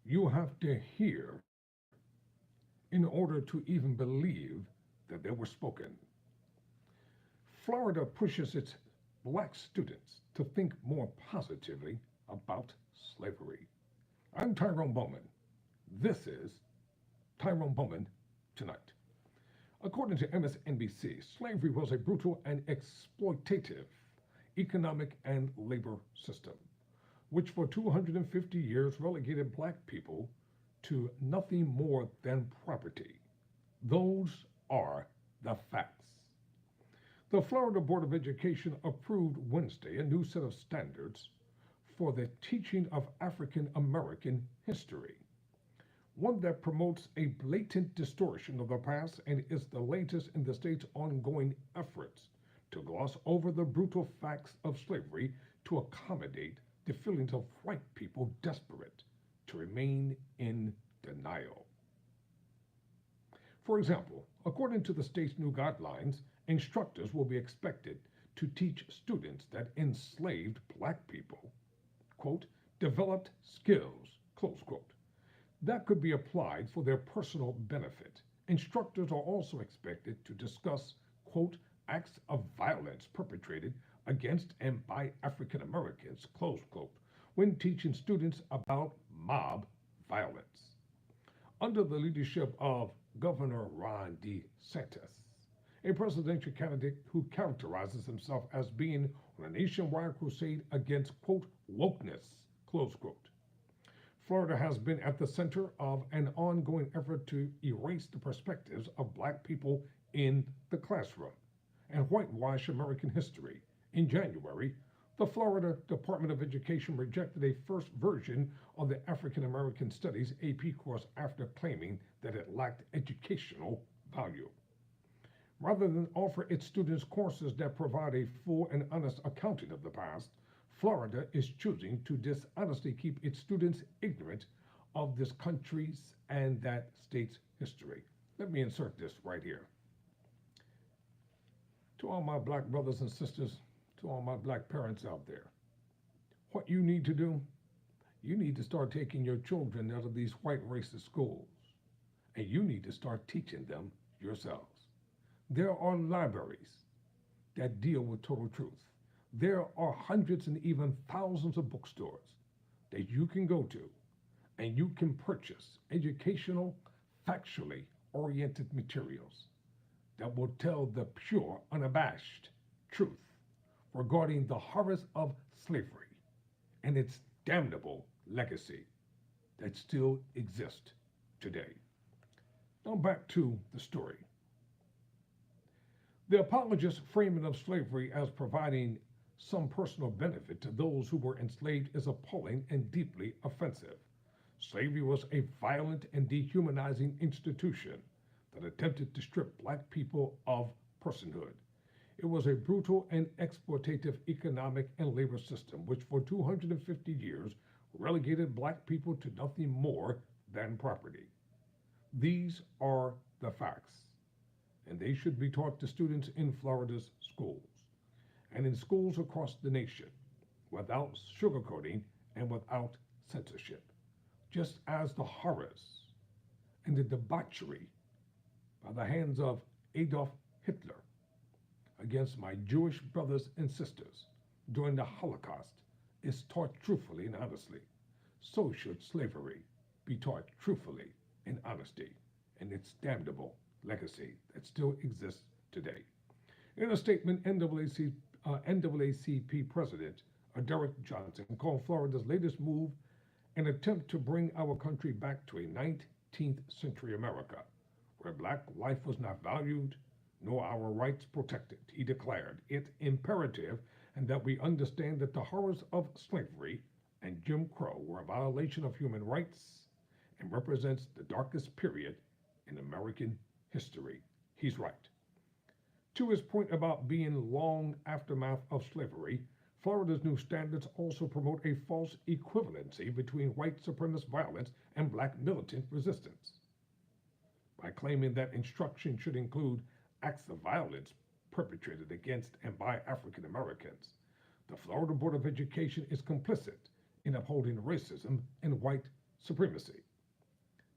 you have to hear in order to even believe that they were spoken. Florida pushes its black students to think more positively about slavery. I'm Tyrone Bowman. This is Tyrone Bowman Tonight. According to MSNBC, slavery was a brutal and exploitative economic and labor system, which for 250 years relegated black people to nothing more than property. Those are the facts. The Florida Board of Education approved Wednesday a new set of standards for the teaching of African American history, one that promotes a blatant distortion of the past and is the latest in the state's ongoing efforts to gloss over the brutal facts of slavery to accommodate the feelings of white people desperate to remain in denial. For example, according to the state's new guidelines, instructors will be expected to teach students that enslaved black people, quote, developed skills, close quote, that could be applied for their personal benefit. Instructors are also expected to discuss, quote, acts of violence perpetrated against and by African Americans, close quote, when teaching students about mob violence. Under the leadership of Governor Ron DeSantis, a presidential candidate who characterizes himself as being on a nationwide crusade against, quote, wokeness, close quote. Florida has been at the center of an ongoing effort to erase the perspectives of black people in the classroom and whitewash American history. In January, the Florida Department of Education rejected a first version of the African American Studies AP course after claiming that it lacked educational value. Rather than offer its students courses that provide a full and honest accounting of the past, Florida is choosing to dishonestly keep its students ignorant of this country's and that state's history. Let me insert this right here. To all my black brothers and sisters, to all my black parents out there, what you need to do, you need to start taking your children out of these white racist schools, and you need to start teaching them yourselves. There are libraries that deal with total truth. There are hundreds and even thousands of bookstores that you can go to and you can purchase educational, factually oriented materials that will tell the pure, unabashed truth regarding the horrors of slavery and its damnable legacy that still exists today. Now back to the story. The apologist's framing of slavery as providing some personal benefit to those who were enslaved is appalling and deeply offensive. Slavery was a violent and dehumanizing institution that attempted to strip black people of personhood. It was a brutal and exploitative economic and labor system which for 250 years relegated black people to nothing more than property. These are the facts, and they should be taught to students in Florida's schools and in schools across the nation without sugarcoating and without censorship, just as the horrors and the debauchery by the hands of Adolf Hitler against my Jewish brothers and sisters during the Holocaust is taught truthfully and honestly. So should slavery be taught truthfully and honesty and its damnable legacy that still exists today. In a statement, NAACP President Derek Johnson called Florida's latest move an attempt to bring our country back to a 19th century America, where black life was not valued, nor our rights protected. He declared it imperative and that we understand that the horrors of slavery and Jim Crow were a violation of human rights and represents the darkest period in American history. He's right. To his point about being long aftermath of slavery, Florida's new standards also promote a false equivalency between white supremacist violence and black militant resistance. By claiming that instruction should include acts of violence perpetrated against and by African Americans, the Florida Board of Education is complicit in upholding racism and white supremacy.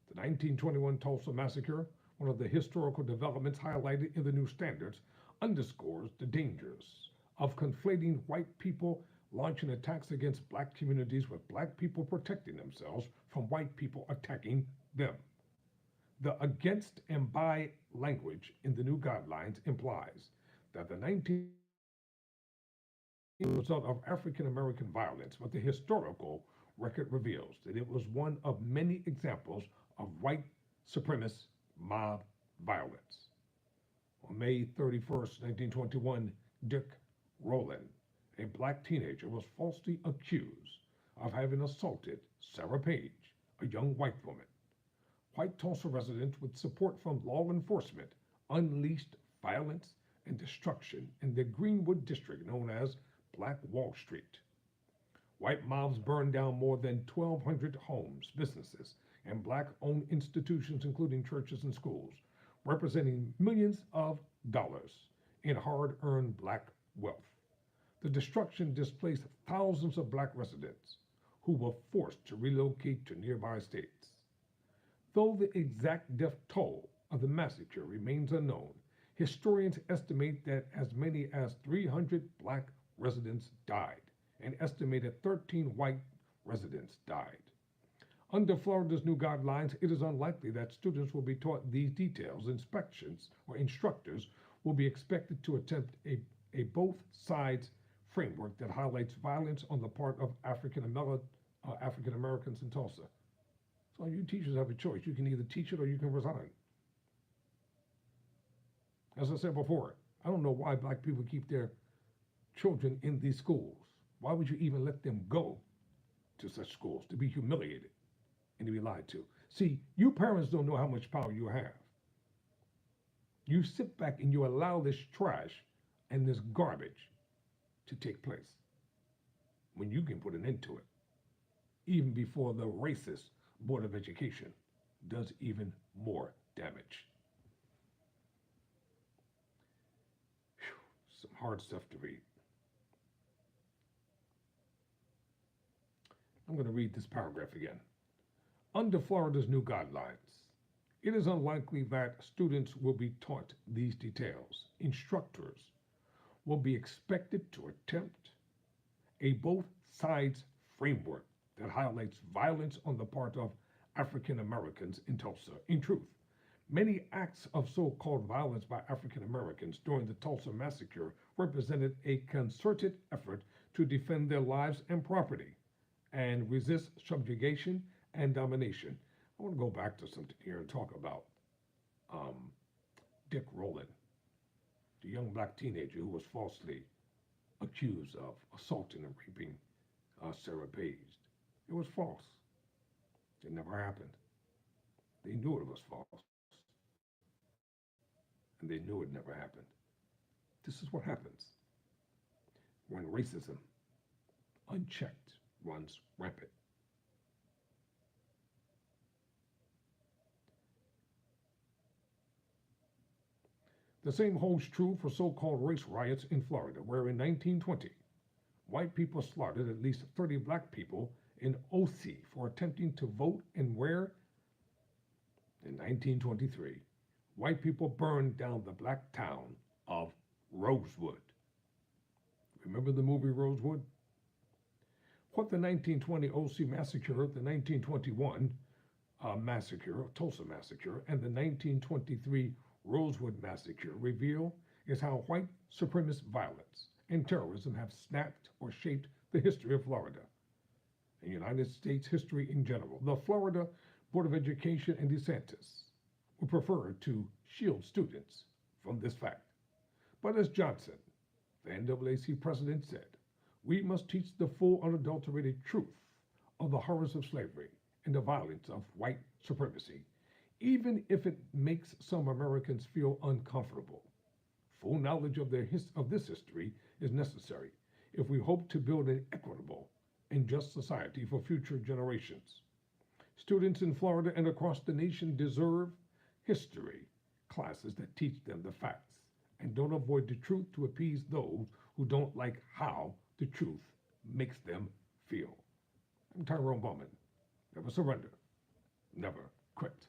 The 1921 Tulsa Massacre, one of the historical developments highlighted in the new standards, underscores the dangers of conflating white people launching attacks against black communities with black people protecting themselves from white people attacking them. The against and by language in the new guidelines implies that the 19 result of African American violence, but the historical record reveals that it was one of many examples of white supremacist mob violence. On May 31st, 1921, Dick Rowland, a black teenager, was falsely accused of having assaulted Sarah Page, a young white woman. White Tulsa residents, with support from law enforcement, unleashed violence and destruction in the Greenwood district known as Black Wall Street. White mobs burned down more than 1,200 homes, businesses, and black-owned institutions, including churches and schools, representing millions of dollars in hard-earned black wealth. The destruction displaced thousands of black residents who were forced to relocate to nearby states. Though the exact death toll of the massacre remains unknown, historians estimate that as many as 300 black residents died, and estimated 13 white residents died. Under Florida's new guidelines, it is unlikely that students will be taught these details. Inspections or instructors will be expected to attempt a both sides framework that highlights violence on the part of African Americans in Tulsa. So you teachers have a choice. You can either teach it or you can resign. As I said before, I don't know why black people keep their children in these schools. Why would you even let them go to such schools to be humiliated and to be lied to? See, you parents don't know how much power you have. You sit back and you allow this trash and this garbage to take place when you can put an end to it, even before the racist Board of Education does even more damage. Whew, some hard stuff to read. I'm going to read this paragraph again. Under Florida's new guidelines, it is unlikely that students will be taught these details. Instructors will be expected to attempt a both sides framework that highlights violence on the part of African Americans in Tulsa. In truth, many acts of so-called violence by African Americans during the Tulsa massacre represented a concerted effort to defend their lives and property and resist subjugation and domination. I want to go back to something here and talk about Dick Rowland, the young black teenager who was falsely accused of assaulting and raping Sarah Page. It was false. It never happened. They knew it was false. And they knew it never happened. This is what happens when racism, unchecked, runs rampant. The same holds true for so-called race riots in Florida, where in 1920, white people slaughtered at least 30 black people in Osi for attempting to vote, and where in 1923, white people burned down the black town of Rosewood. Remember the movie Rosewood? What the 1920 Osi massacre, the 1921 massacre, Tulsa massacre, and the 1923 Rosewood massacre reveal is how white supremacist violence and terrorism have snapped or shaped the history of Florida and United States history in general. The Florida Board of Education and DeSantis would prefer to shield students from this fact. But as Johnson, the NAACP president, said, we must teach the full unadulterated truth of the horrors of slavery and the violence of white supremacy, even if it makes some Americans feel uncomfortable. Full knowledge of this history is necessary if we hope to build an equitable and just society for future generations. Students in Florida and across the nation deserve history classes that teach them the facts and don't avoid the truth to appease those who don't like how the truth makes them feel. I'm Tyrone Bowman. never surrender, never quit.